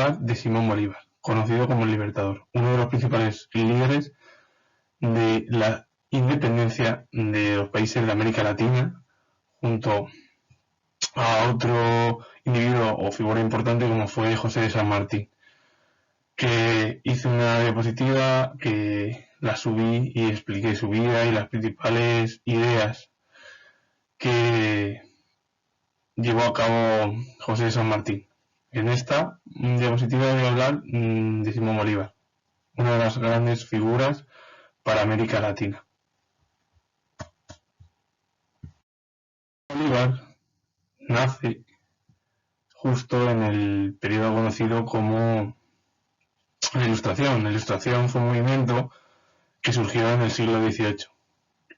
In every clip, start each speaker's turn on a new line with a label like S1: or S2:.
S1: personalidad de Simón Bolívar, conocido como el Libertador, uno de los principales líderes de la independencia de los países de América Latina, junto a otro individuo o figura importante como fue José de San Martín, que hice una diapositiva que la subí y expliqué su vida y las principales ideas que llevó a cabo José de San Martín. En esta diapositiva voy a hablar de Simón Bolívar, una de las grandes figuras para América Latina. Bolívar nace justo en el periodo conocido como la Ilustración. La Ilustración fue un movimiento que surgió en el siglo XVIII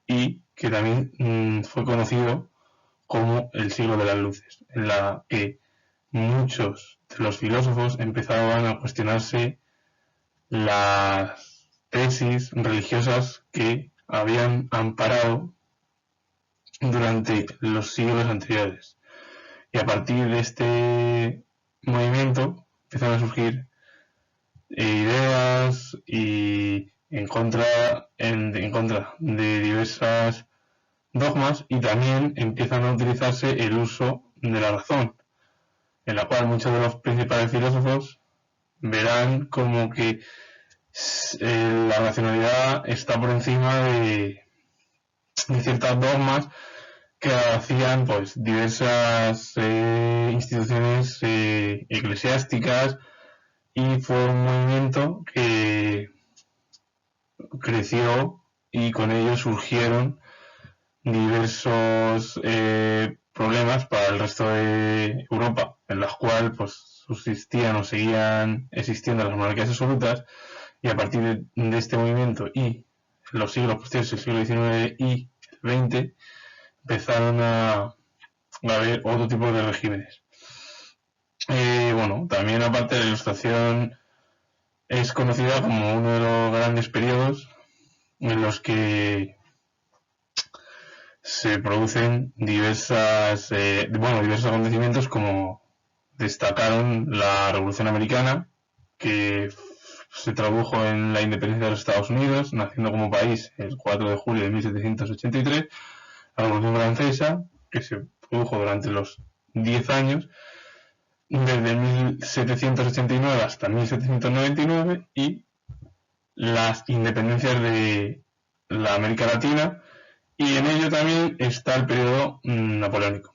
S1: y que también fue conocido como el siglo de las luces, en la que muchos de los filósofos empezaban a cuestionarse las tesis religiosas que habían amparado durante los siglos anteriores. Y a partir de este movimiento empezaron a surgir ideas y en contra de diversas dogmas, y también empiezan a utilizarse el uso de la razón, en la cual muchos de los principales filósofos verán como que la racionalidad está por encima de ciertas dogmas que hacían pues diversas instituciones eclesiásticas, y fue un movimiento que creció y con ello surgieron diversos problemas para el resto de Europa, en los cuales pues subsistían o seguían existiendo las monarquías absolutas, y a partir de este movimiento y los siglos posteriores, el siglo XIX y el XX, empezaron a haber otro tipo de regímenes. Bueno, también aparte de la Ilustración es conocida como uno de los grandes periodos en los que se producen diversos acontecimientos, como destacaron la Revolución Americana, que se tradujo en la independencia de los Estados Unidos, naciendo como país el 4 de julio de 1783, la Revolución Francesa, que se produjo durante los 10 años, desde 1789 hasta 1799, y las independencias de la América Latina, y en ello también está el periodo napoleónico.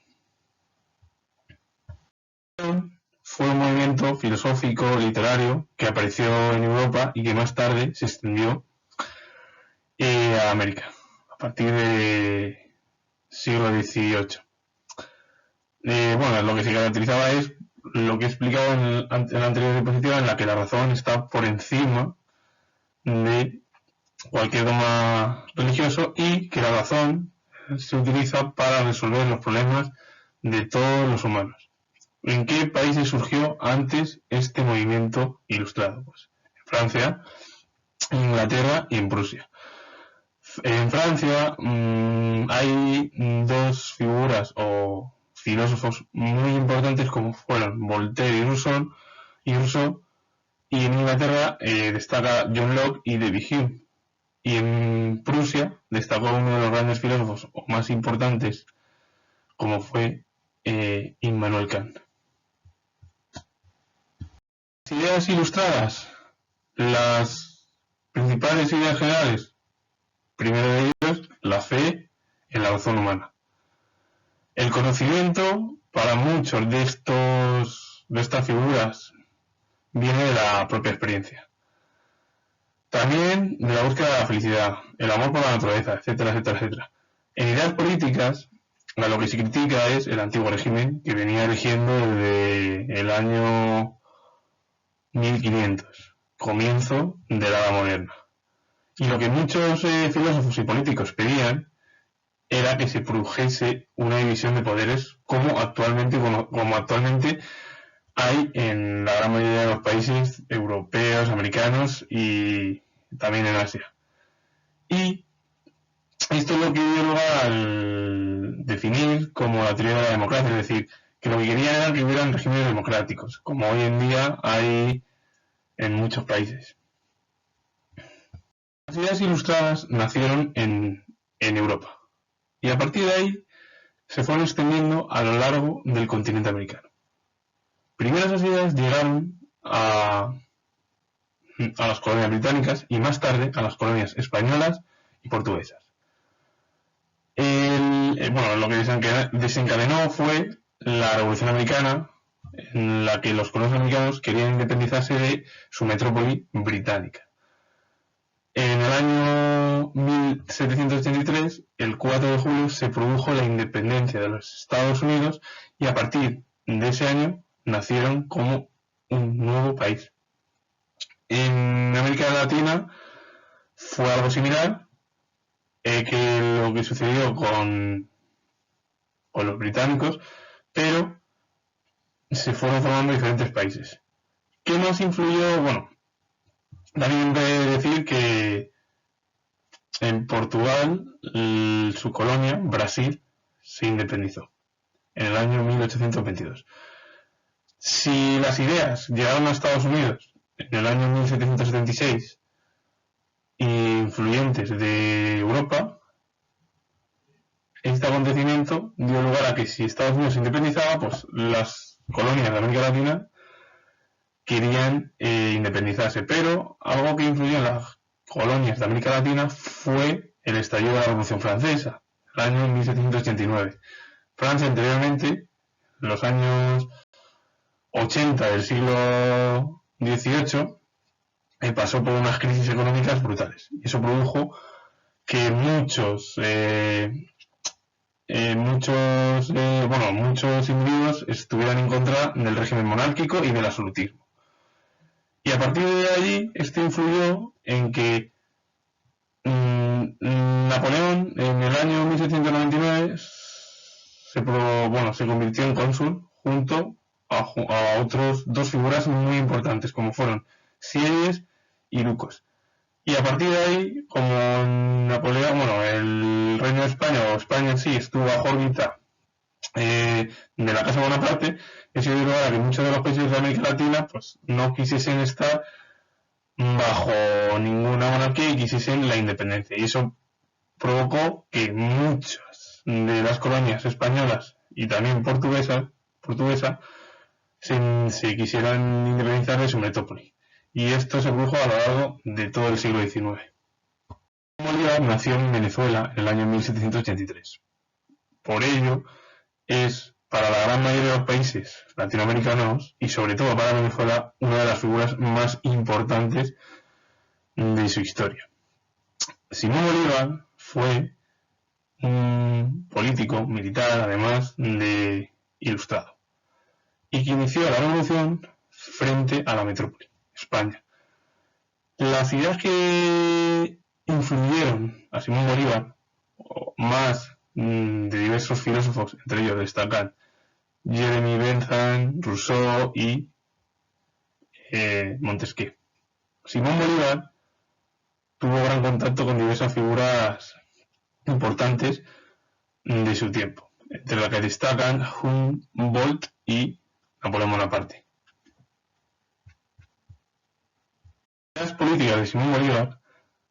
S1: Fue un movimiento filosófico, literario, que apareció en Europa y que más tarde se extendió a América, a partir del siglo XVIII. Lo que se caracterizaba es lo que he explicado en la anterior diapositiva, en la que la razón está por encima de cualquier dogma religioso, y que la razón se utiliza para resolver los problemas de todos los humanos. ¿En qué países surgió antes este movimiento ilustrado? Pues en Francia, en Inglaterra y en Prusia. En Francia hay dos figuras o filósofos muy importantes, como fueron Voltaire y Rousseau, y en Inglaterra destaca John Locke y David Hume. Y en Prusia destacó uno de los grandes filósofos o más importantes, como fue Immanuel Kant. Las ideas ilustradas, las principales ideas generales. Primero de ellos, la fe en la razón humana. El conocimiento, para muchos de estas figuras, viene de la propia experiencia. También de la búsqueda de la felicidad, el amor por la naturaleza, etcétera, etcétera, etcétera. En ideas políticas, a lo que se critica es el antiguo régimen, que venía rigiendo desde el año 1500, comienzo de la Edad Moderna. Y lo que muchos filósofos y políticos pedían era que se produjese una división de poderes como actualmente hay en la gran mayoría de los países europeos, americanos y también en Asia. Y esto es lo que dio lugar al definir como la teoría de la democracia, es decir, que lo que querían era que hubieran regímenes democráticos, como hoy en día hay en muchos países. Las ideas ilustradas nacieron en Europa y a partir de ahí se fueron extendiendo a lo largo del continente americano. Primero esas ideas llegaron a las colonias británicas y más tarde a las colonias españolas y portuguesas. Lo que desencadenó fue la Revolución Americana, en la que los colonos americanos querían independizarse de su metrópoli británica. En el año 1783, el 4 de julio, se produjo la independencia de los Estados Unidos y a partir de ese año nacieron como un nuevo país. En América Latina fue algo similar, que lo que sucedió con los británicos, pero se fueron formando diferentes países. ¿Qué más influyó? Bueno, también de decir que en Portugal, su colonia, Brasil, se independizó en el año 1822. Si las ideas llegaron a Estados Unidos en el año 1776, influyentes de Europa, este acontecimiento dio lugar a que si Estados Unidos se independizaba, pues las colonias de América Latina querían independizarse, pero algo que influyó en las colonias de América Latina fue el estallido de la Revolución Francesa, el año 1789. Francia anteriormente, en los años 80 del siglo XVIII, pasó por unas crisis económicas brutales. Y eso produjo que muchos individuos estuvieran en contra del régimen monárquico y del absolutismo. Y a partir de allí, esto influyó en que Napoleón, en el año 1799, se convirtió en cónsul junto a otros dos figuras muy importantes, como fueron Sieyes y Lucos. Y a partir de ahí, como Napoleón, el Reino de España, o España en sí, estuvo bajo órbita de la Casa Bonaparte, eso dio lugar a que muchos de los países de América Latina pues no quisiesen estar bajo ninguna monarquía y quisiesen la independencia. Y eso provocó que muchas de las colonias españolas y también portuguesa se quisieran independizar de su metrópoli. Y esto se produjo a lo largo de todo el siglo XIX. Bolívar nació en Venezuela en el año 1783. Por ello, es para la gran mayoría de los países latinoamericanos y sobre todo para Venezuela una de las figuras más importantes de su historia. Simón Bolívar fue un político militar, además de ilustrado, y que inició la revolución frente a la metrópoli, España. Las ideas que influyeron a Simón Bolívar, más de diversos filósofos, entre ellos destacan Jeremy Bentham, Rousseau y Montesquieu. Simón Bolívar tuvo gran contacto con diversas figuras importantes de su tiempo, entre las que destacan Humboldt y Napoleón Bonaparte. Las políticas de Simón Bolívar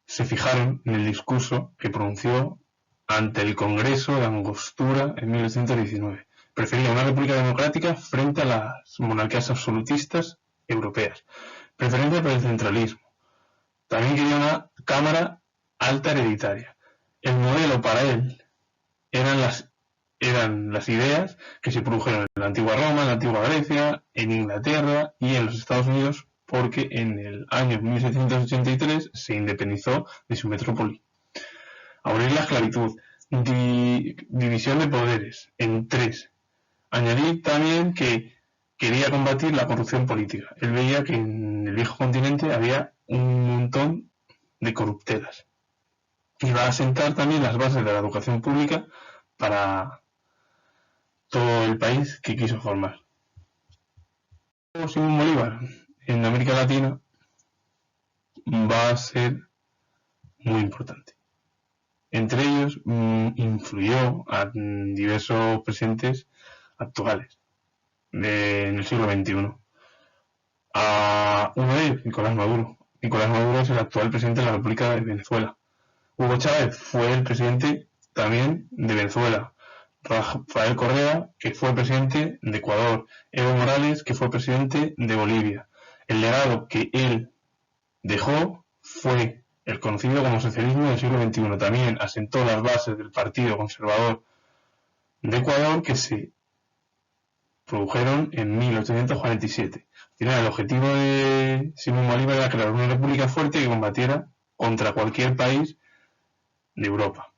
S1: se fijaron en el discurso que pronunció ante el Congreso de Angostura en 1919. Prefería una república democrática frente a las monarquías absolutistas europeas. Preferencia por el centralismo. También quería una cámara alta hereditaria. El modelo para él eran las ideas que se produjeron en la antigua Roma, en la antigua Grecia, en Inglaterra y en los Estados Unidos, porque en el año 1783 se independizó de su metrópoli. Abolir la esclavitud, división de poderes en 3. Añadir también que quería combatir la corrupción política. Él veía que en el viejo continente había un montón de corruptelas. Iba a sentar también las bases de la educación pública para todo el país que quiso formar. Simón Bolívar en América Latina va a ser muy importante. Entre ellos influyó a diversos presidentes actuales. en el siglo XXI. A uno de ellos, Nicolás Maduro. Nicolás Maduro es el actual presidente de la República de Venezuela. Hugo Chávez fue el presidente también de Venezuela. Rafael Correa, que fue presidente de Ecuador. Evo Morales, que fue presidente de Bolivia. El legado que él dejó fue el conocido como socialismo del siglo XXI. También asentó las bases del Partido Conservador de Ecuador, que se produjeron en 1847. Al final, el objetivo de Simón Bolívar era crear una república fuerte que combatiera contra cualquier país de Europa.